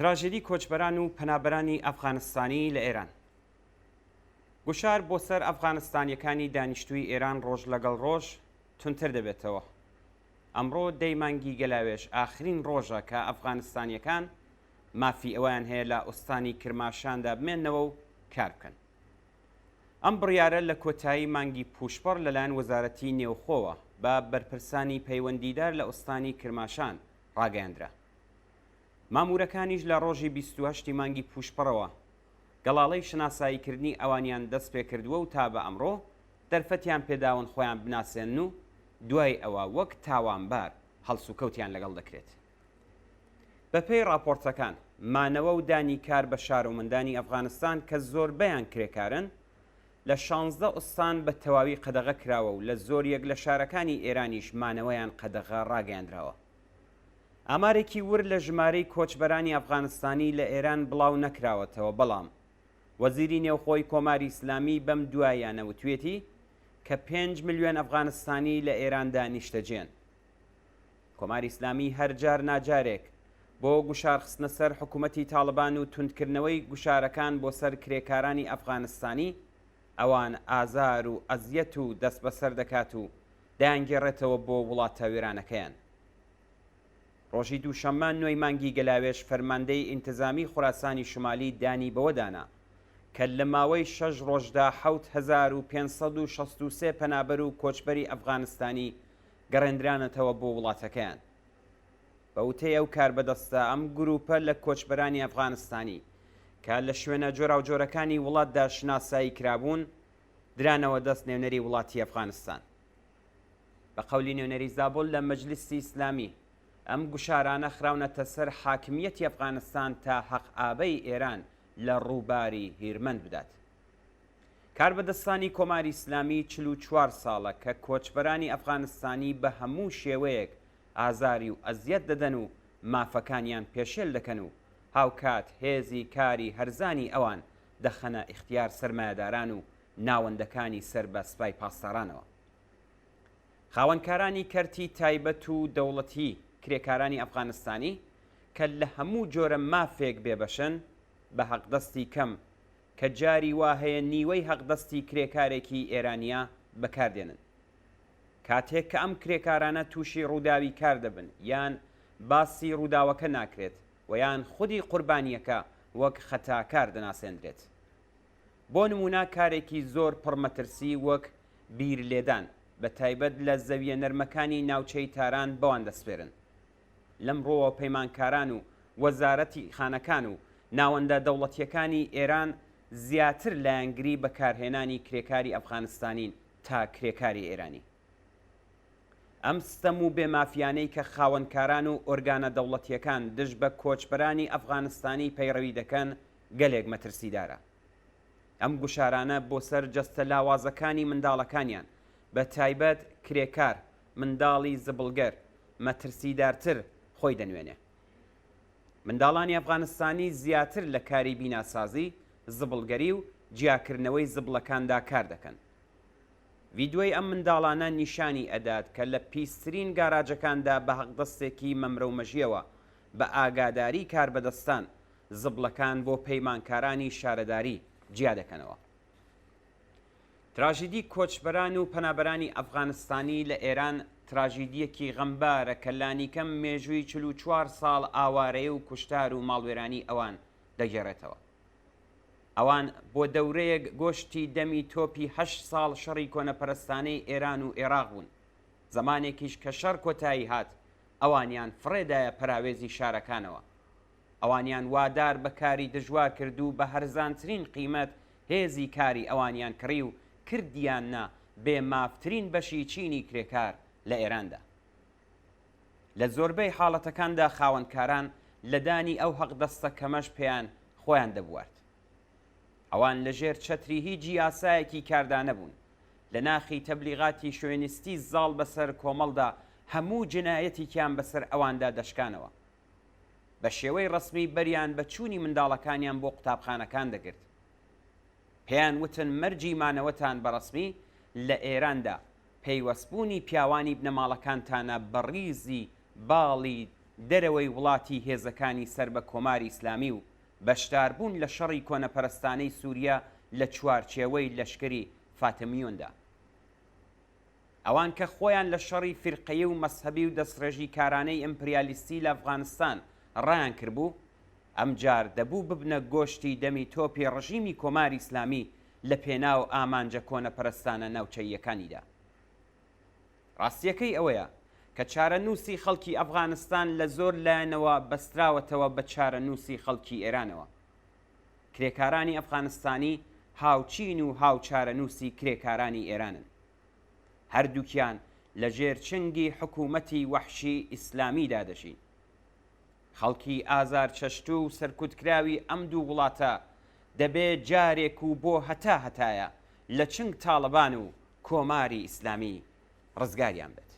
تراژدی کۆچبەران و پەنابەرانی ئەفغانستانی لە ئێران. گوشار بۆ سەر ئەفغانستانیەکانی دانیشتووی ئێران ڕۆژ لەگەڵ ڕۆژ تونتر دەبێتەوە. ئەمڕۆ دەی مانگی گەلاوێژ ئاخرین ڕۆژە کە ئەفغانستانیەکان مافی ئەویان هەیە لە ئوستانی کرماشاندا بمێننەوە و کار بکەن. ئەم بڕیارە لە کۆتایی مانگی پوشپەڕ لەلایەن وەزارەتی نێوخۆوە بە بەرپرسانی پەیوەندیدار لە ئوستانی کرماشان ڕاگەیاندرا. مامورەکانیش لە ڕۆژی 28 مانگی پوشپەڕەوە گەڵاڵەی شناساییکردنی ئەوانیان دەست پێ کردووە و تا بە ئەمڕۆ دەرفەتیان پێداون خۆیان بناسێن و دوای ئەوە وەک تاوانبار هەڵسوکەوتیان لەگەڵ دەکرێت. بەپێی راپۆرتەکان مانەوە و دانی کار بە شار و مندانی ئەفغانستان کە زۆربەیان کرێکارن لە 16 ئوستان بە تەواوی قەدەغە کراوە و لە زۆر یەک لە شارەکانی ئێرانیش مانەوەیان قەدەغە ڕاگەیاندراوە. ئامارێکی ور لە ژمارەی کۆچبەرانی ئەفغانستانی لە ئێران بڵاو نەکراوەتەوە، بەڵام وەزیری نێوخۆی کۆماری ئیسلامی بەم دوایانە وتوێتی کە 5 ملیۆن ئەفغانستانی لە ئێراندا نیشتەجێن. کۆماری ئیسلامی هەرجار ناجارێک بۆ گوشارخستنە سەر حکوومەتی تاڵبان و توندکردنەوەی گوشارەکان بۆ سەر کرێکارانی ئەفغانستانی ئەوان ئازار و ئەزیەت و دەست بەسەر دەکات و دایانگێڕێتەوە بۆ وڵاتە وێرانەکەیان. ڕۆژی دووشەممە نوێی مانگی گەلاوێژ فەرماندەی ئینتزامی خوراسانی شمالی دانی بەوەدانا کە لە ماوەی 6 ڕۆژدا 7563 پەنابەر و کۆچبەری ئەفغانستانی گەڕێندرانەتەوە بۆ وڵاتەکەیان. بە وتەی ئەو کار بەدەستە ئەم گروپە لە کۆچبەرانی ئەفغانستانی کە لە شوێنە جۆراوجۆرەکانی وڵاتدا شناسایی کرابوون درانەوە دەست نێونەری وڵاتی ئەفغانستان. بە قەولی نێونەری زابۆل لە مەجلیسی ئیسلامی ئەم گوشارانە خراونەتە سەر حاکمیەتی ئەفغانستان تا حەق ئابەی ئێران لە ڕووباری هیرمەند بدات. کاربەدەستانی کۆماری ئیسلامی 44 ساڵە کە کۆچبەرانی ئەفغانستانی بە هەموو شێوەیەک ئازاری و ئەزیەت دەدەن و مافەکانیان پێشێل دەکەن و هاوکات هێزی کاری هەرزانی ئەوان دەخەنە ئیختیار سەرمایەداران و ناوەندەکانی سەر بە سوپای پاسدارانەوە. خاوەنکارانی کەرتی تایبەت و دەوڵەتی کرێکارانی ئەفغانستانی کە لە هەموو جۆرە مافێک بێبەشن بە حەقدەستی کەم کە جاری وا هەیە نیوەی حەقدەستی کرێکارێکی ئێرانیا بەکاردێنن. کاتێک کە ئەم کرێکارانە تووشی ڕووداوی کار دەبن یان باسی ڕووداوەکە ناکرێت و یان خودی قوربانیەکە وەک خەتاکار دەناسێنرێت. بۆ نمونە کارێکی زۆر پڕمەترسی وەک بیرلێدان بە تایبەت لە زەویە نەرمەکانی ناوچەی تاران بەوان دەسپێرن. لەمڕۆوە پەیمانکاران و وەزارەتی خانەکان و ناوەندە دەوڵەتیەکانی ئێران زیاتر لایەنگری بەکارهێنانی کرێکاری ئەفغانستانین تا کرێکاری ئێرانی. ئەم ستەم و بێمافیانەی کە خاوەنکاران و ئۆرگانە دەوڵەتیەکان دژ بە کۆچبەرانی ئەفغانستانی پەیڕەوی دەکەن گەلێک مەترسیدارە. ئەم گوشارانە بۆ سەر جەستە لاوازەکانی منداڵەکانیان بە تایبەت کرێکار منداڵی زبڵگەر مەترسیدارتر خۆی دەنوێنێ. منداڵانی ئەفغانستانی زیاتر لە کاری بیناسازی، زبڵگەری و جیاکردنەوەی زبڵەکاندا کار دەکەن. ڤیدۆی ئەم منداڵانە نیشانی ئەدات کە لە پیسترین گاراجەکاندا بە حەقدەستێکی مەمرە و مەژیەوە بە ئاگاداری کاربەدەستان زبڵەکان بۆ پەیمانکارانی شارەداری جیا دەکەنەوە. تراژیدی کۆچبەران و پەنابەرانی ئەفغانستانی لە ئێران تراژیدیەکی غەمبارە کە لانیکەم مێژووی 44 ساڵ ئاوارەیە و کوشتار و ماڵوێرانی ئەوان دەگێڕێتەوە. ئەوان بۆ دەورەیەک گۆشتی دەمی تۆپی 8 ساڵ شەڕی کۆنەپەرستانەی ئێران و عێراق بوون. زمانێکیش کە شەڕ کۆتایی هات ئەوانیان فڕێدایە پەراوێزی شارەکانەوە. ئەوانیان وادار بەکاری دژوار کرد و بە هەرزانترین قیمەت هێزی کاری ئەوانیان کڕی و کردیاننا بێ مافترین بەشی چینی کرێکار لە ئێراندا. لە زۆربەی حاڵەتەکاندا خاوەنکاران لەدانی ئەو حەقدەستە کەمەش پێیان خۆیان دەبوارد. ئەوان لەژێر چەتری هیچی یاسایەکی کاردا نەبوون. لە ناخی تەبلیغاتی شوێنستی زاڵ بەسەر کۆمەڵدا هەموو جنایەتێکیان بەسەر ئەواندا دەشکانەوە. بە شێوەی ڕسمی بەریان بە چوونی منداڵەکانیان بۆ قوتابخانەکان دەگرت. پێیان وتن مەرجی مانەوەتان بەڕسمی لە ئێراندا پەیوەستبوونی پیاوانی بنەماڵەکانتانە بە ڕیزی باڵی دەرەوەی وڵاتی هێزەکانی سەر بە کۆماری ئیسلامی و بەشداربوون لە شەڕی کۆنەپەرستانەی سووریا لە چوارچێوەی لەشکری فاتمیۆندا. ئەوان کە خۆیان لە شەڕی فرقەیە و مەسهەبی و دەستڕێژی کارانەی ئیمپریالیستی لە ئەفغانستان ڕایان کردبوو، ئەمجار دەبوو ببنە گۆشتی دەمی تۆپی ڕژیمی کۆماری ئیسلامی لە پێناو ئامانجە کۆنەپەرستانە ناوچەییەکانیدا. ڕاستیەکەی ئەوەیە کە چارەنووسی خەڵکی ئەفغانستان لە زۆر لایەنەوە بەستراوەتەوە بە چارەنووسی خەڵکی ئێرانەوە. کرێکارانی ئەفغانستانی هاوچین و هاوچارەنووسی کرێکارانی ئێرانن. هەردووکیان لە ژێر چنگی حکوومەتی وەحشی ئیسلامیدا دەژین. خەڵکی ئازار چەشتو و سەرکوتکراوی ئەم دوو وڵاتە دەبێت جارێک و بۆ هەتا هەتایە لە چنگ تاڵەبان و کۆماری ئیسلامی ڕزگاریان بێت.